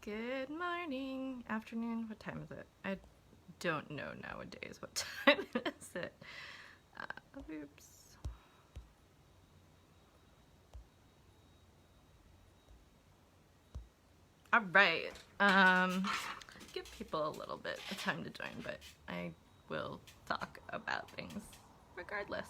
Good morning, afternoon, what time is it? I don't know nowadays what time is it. Oops. All right, give people a little bit of time to join, but I will talk about things regardless.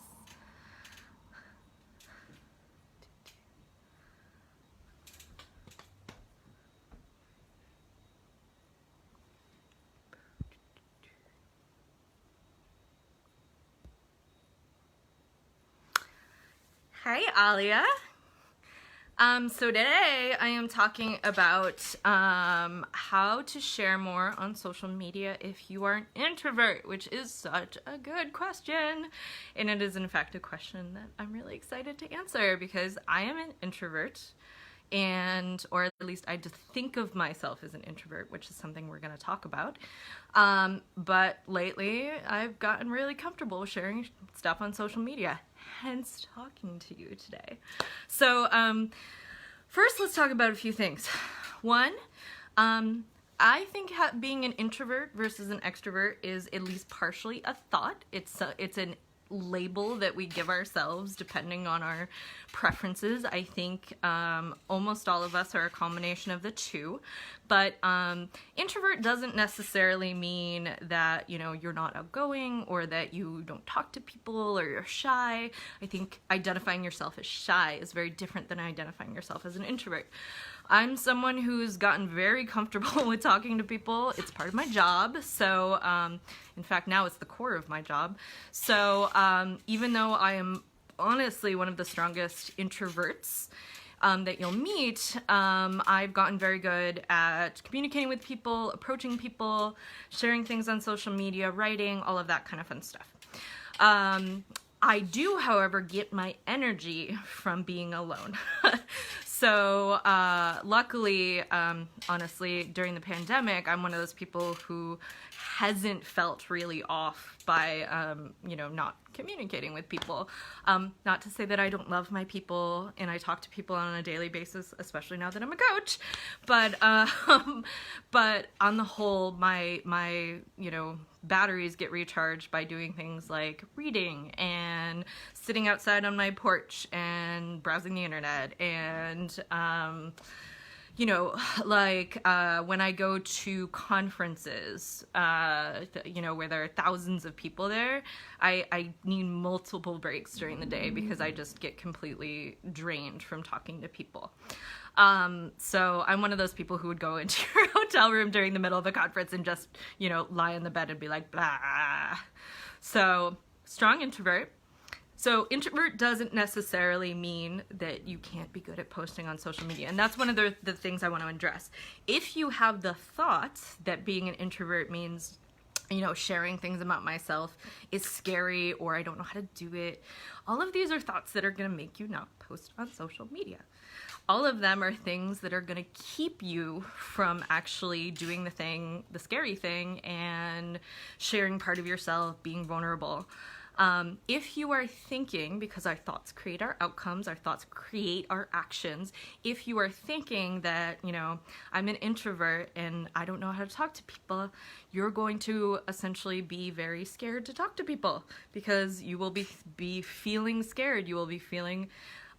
Hi, Alia. So today I am talking about how to share more on social media if you are an introvert, which is such a good question. And it is in fact a question that I'm really excited to answer because I am an introvert, or at least I just think of myself as an introvert, which is something we're going to talk about. But lately I've gotten really comfortable with sharing stuff on social media, hence talking to you today. So first let's talk about a few things. One, I think being an introvert versus an extrovert is at least partially a thought. It's an label that we give ourselves depending on our preferences. I think almost all of us are a combination of the two, but introvert doesn't necessarily mean that you're not outgoing or that you don't talk to people or you're shy. I think identifying yourself as shy is very different than identifying yourself as an introvert. I'm someone who's gotten very comfortable with talking to people. It's part of my job. So, in fact, now it's the core of my job. So, even though I am honestly one of the strongest introverts that you'll meet, I've gotten very good at communicating with people, approaching people, sharing things on social media, writing, all of that kind of fun stuff. I do, however, get my energy from being alone. So luckily, honestly, during the pandemic, I'm one of those people who hasn't felt really off by, not communicating with people. Not to say that I don't love my people and I talk to people on a daily basis, especially now that I'm a coach. But on the whole, my batteries get recharged by doing things like reading and sitting outside on my porch and browsing the internet and when I go to conferences, where there are thousands of people there, I need multiple breaks during the day because I just get completely drained from talking to people. So I'm one of those people who would go into your hotel room during the middle of a conference and just, lie in the bed and be like, blah. So strong introvert. So introvert doesn't necessarily mean that you can't be good at posting on social media. And that's one of the things I want to address. If you have the thought that being an introvert means, sharing things about myself is scary or I don't know how to do it, all of these are thoughts that are going to make you not post on social media. All of them are things that are going to keep you from actually doing the scary thing and sharing part of yourself, being vulnerable. If you are thinking, because our thoughts create our outcomes, our thoughts create our actions, if you are thinking that, I'm an introvert and I don't know how to talk to people, you're going to essentially be very scared to talk to people because you will be feeling scared. You will be feeling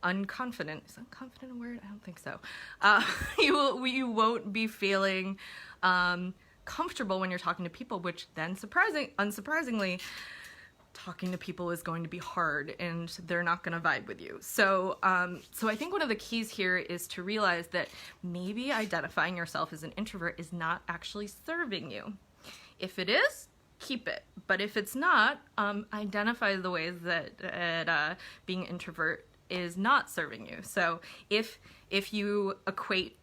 unconfident. Is unconfident a word? I don't think so. You won't be feeling comfortable when you're talking to people, which then unsurprisingly, talking to people is going to be hard and they're not going to vibe with you. So I think one of the keys here is to realize that maybe identifying yourself as an introvert is not actually serving you. If it is, keep it. But if it's not, identify the ways that being an introvert is not serving you. So if you equate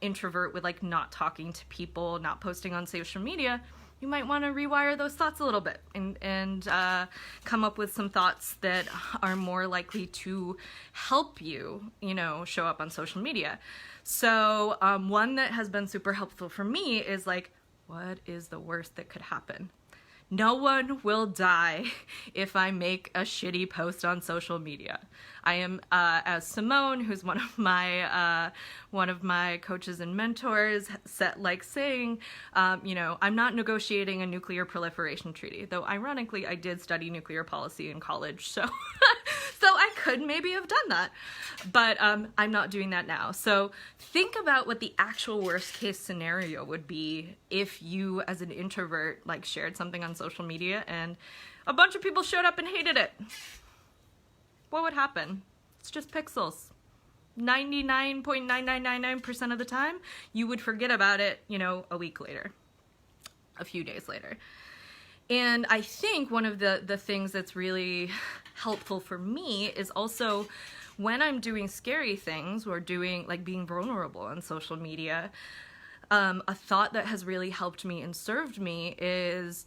introvert with like not talking to people, not posting on social media, you might want to rewire those thoughts a little bit and come up with some thoughts that are more likely to help you, show up on social media. So one that has been super helpful for me is like, what is the worst that could happen? No one will die if I make a shitty post on social media. I am, as Simone, who's one of my coaches and mentors, saying, I'm not negotiating a nuclear proliferation treaty. Though ironically, I did study nuclear policy in college, so so I could maybe have done that, but I'm not doing that now. So think about what the actual worst case scenario would be if you, as an introvert, shared something on social media and a bunch of people showed up and hated it. What would happen? It's just pixels. 99.9999% of the time, you would forget about it, a week later, a few days later. And I think one of the things that's really helpful for me is also when I'm doing scary things or doing being vulnerable on social media, a thought that has really helped me and served me is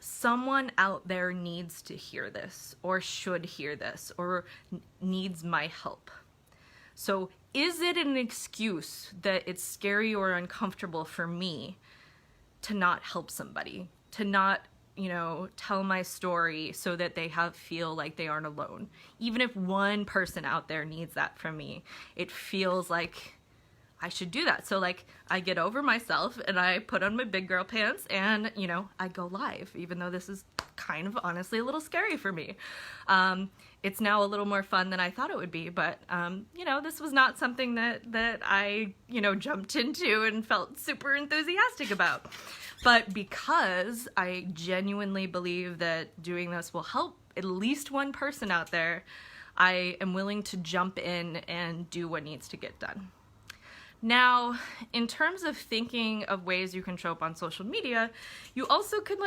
someone out there needs to hear this or should hear this or needs my help. So is it an excuse that it's scary or uncomfortable for me to not help somebody, to not, tell my story so that they feel like they aren't alone? Even if one person out there needs that from me, it feels like I should do that. So I get over myself and I put on my big girl pants and, I go live, even though this is kind of honestly a little scary for me. It's now a little more fun than I thought it would be, but, this was not something that I, jumped into and felt super enthusiastic about. But because I genuinely believe that doing this will help at least one person out there, I am willing to jump in and do what needs to get done. Now, in terms of thinking of ways you can show up on social media, you also could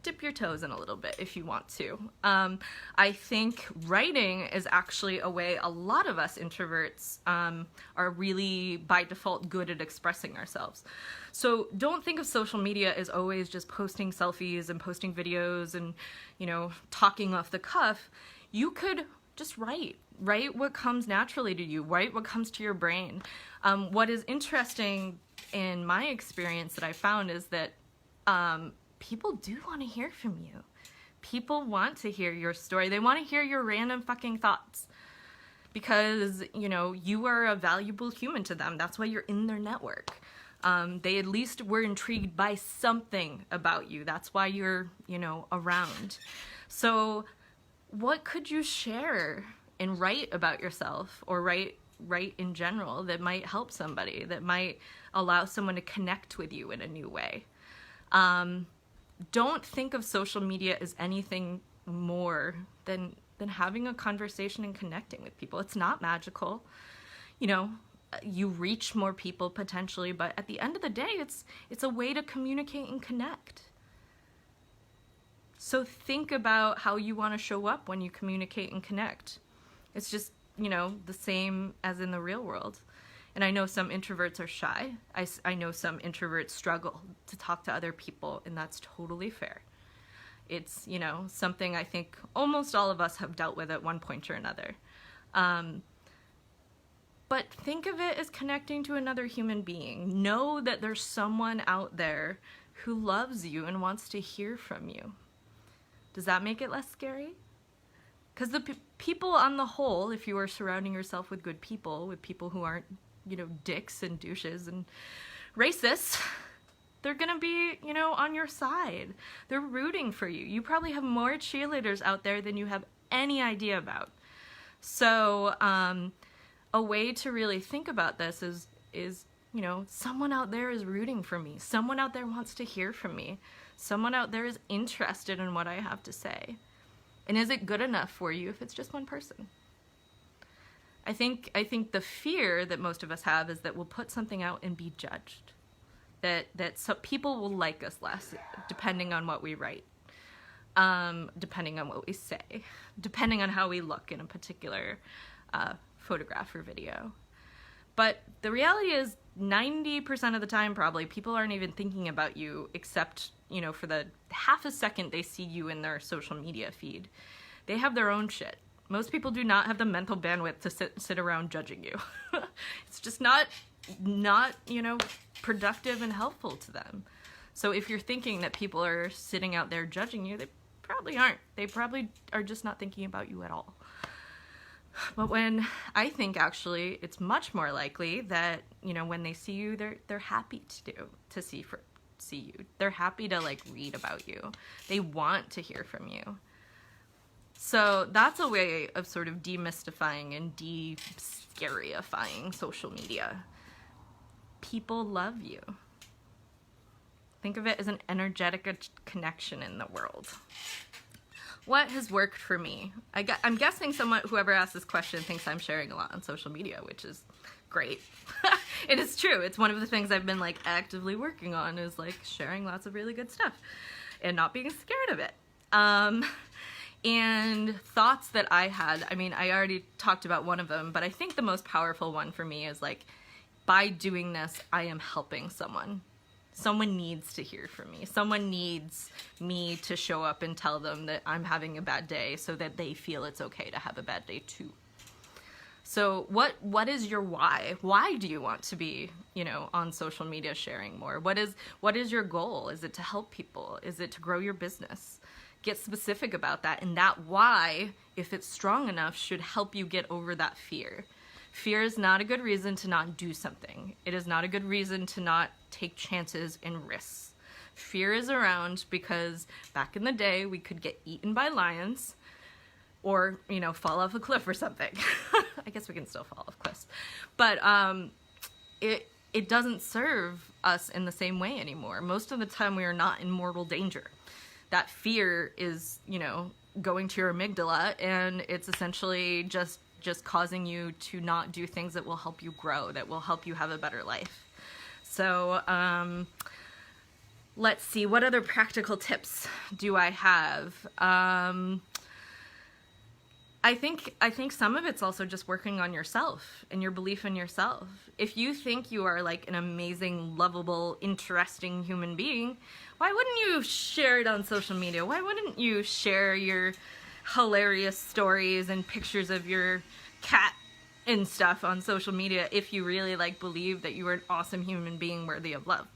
dip your toes in a little bit if you want to. I think writing is actually a way a lot of us introverts are really by default good at expressing ourselves. So don't think of social media as always just posting selfies and posting videos and, talking off the cuff. You could just write what comes naturally to you, write what comes to your brain. What is interesting in my experience that I found is that people do want to hear from you. People want to hear your story. They want to hear your random fucking thoughts because, you are a valuable human to them. That's why you're in their network. They at least were intrigued by something about you. That's why you're, around. So what could you share and write about yourself or write in general that might help somebody, that might allow someone to connect with you in a new way? Don't think of social media as anything more than having a conversation and connecting with people. It's not magical. You reach more people potentially, but at the end of the day, it's a way to communicate and connect. So think about how you want to show up when you communicate and connect. It's just, the same as in the real world. And I know some introverts are shy. I know some introverts struggle to talk to other people, and that's totally fair. It's, something I think almost all of us have dealt with at one point or another. But think of it as connecting to another human being. Know that there's someone out there who loves you and wants to hear from you. Does that make it less scary? Because the people on the whole, if you are surrounding yourself with good people, with people who aren't, dicks and douches and racists, they're going to be, on your side. They're rooting for you. You probably have more cheerleaders out there than you have any idea about. So, a way to really think about this is, someone out there is rooting for me. Someone out there wants to hear from me. Someone out there is interested in what I have to say. And is it good enough for you if it's just one person? I think the fear that most of us have is that we'll put something out and be judged. That some people will like us less depending on what we write, depending on what we say, depending on how we look in a particular photograph or video. But the reality is 90% of the time probably people aren't even thinking about you except, for the half a second they see you in their social media feed. They have their own shit. Most people do not have the mental bandwidth to sit around judging you. It's just not productive and helpful to them. So if you're thinking that people are sitting out there judging you, they probably aren't. They probably are just not thinking about you at all. But when I think actually it's much more likely that, you know, when they see you, they're happy to see you. They're happy to like read about you. They want to hear from you. So that's a way of sort of demystifying and de-scarifying social media. People love you. Think of it as an energetic connection in the world. What has worked for me? I'm guessing whoever asked this question thinks I'm sharing a lot on social media, which is great. It is true. It's one of the things I've been like actively working on, is like sharing lots of really good stuff and not being scared of it. And thoughts that I had, I mean, I already talked about one of them, but I think the most powerful one for me is like, by doing this, I am helping someone. Someone needs to hear from me. Someone needs me to show up and tell them that I'm having a bad day so that they feel it's okay to have a bad day too. So what is your why? Why do you want to be, you know, on social media sharing more? What is your goal? Is it to help people? Is it to grow your business? Get specific about that. And that why, if it's strong enough, should help you get over that fear. Fear is not a good reason to not do something. It is not a good reason to not take chances and risks. Fear is around because back in the day, we could get eaten by lions or, you know, fall off a cliff or something. I guess we can still fall off cliffs. But it doesn't serve us in the same way anymore. Most of the time, we are not in mortal danger. That fear is, you know, going to your amygdala, and it's essentially just causing you to not do things that will help you grow, that will help you have a better life. So let's see, what other practical tips do I have? I think some of it's also just working on yourself and your belief in yourself. If you think you are like an amazing, lovable, interesting human being, why wouldn't you share it on social media? Why wouldn't you share your hilarious stories and pictures of your cat and stuff on social media if you really like believe that you are an awesome human being worthy of love?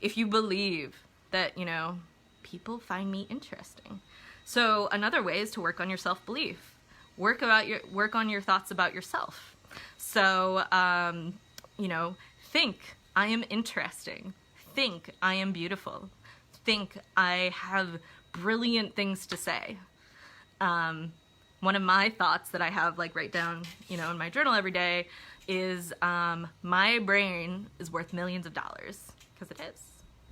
If you believe that, you know, people find me interesting. So another way is to work on your self-belief. Work on your thoughts about yourself. So, you know, think I am interesting. Think I am beautiful. Think I have brilliant things to say. One of my thoughts that I have like write down, you know, in my journal every day is my brain is worth millions of dollars, because it is.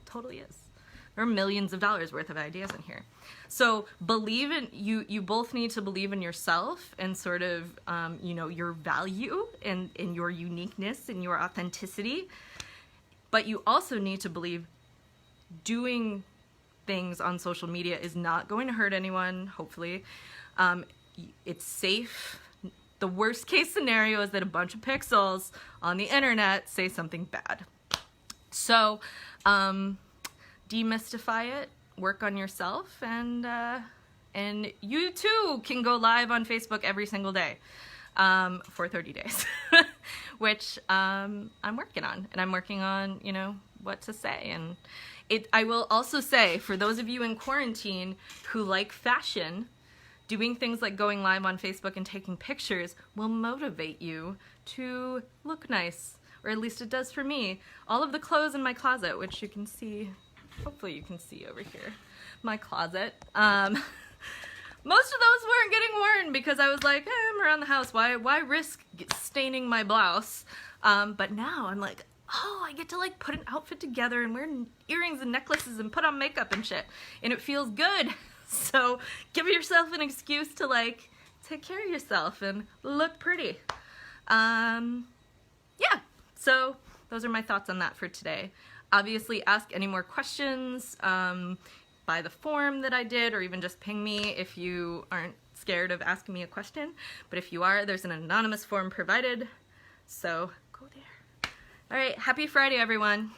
It totally is. There are millions of dollars worth of ideas in here. So believe in you both need to believe in yourself and sort of, you know, your value and your uniqueness and your authenticity. But you also need to believe doing things on social media is not going to hurt anyone, hopefully. It's safe. The worst case scenario is that a bunch of pixels on the internet say something bad. So, demystify it, work on yourself, and you too can go live on Facebook every single day for 30 days, which I'm working on. And I'm working on, you know, what to say. And I will also say, for those of you in quarantine who like fashion, doing things like going live on Facebook and taking pictures will motivate you to look nice, or at least it does for me. All of the clothes in my closet, which you can see, hopefully you can see over here, my closet. Most of those weren't getting worn because I was like, I'm around the house. Why risk staining my blouse? But now I'm like, oh, I get to like put an outfit together and wear earrings and necklaces and put on makeup and shit. And it feels good. So give yourself an excuse to like take care of yourself and look pretty. Yeah, so those are my thoughts on that for today. Obviously, ask any more questions by the form that I did, or even just ping me if you aren't scared of asking me a question. But if you are, there's an anonymous form provided, so go there. All right, happy Friday, everyone.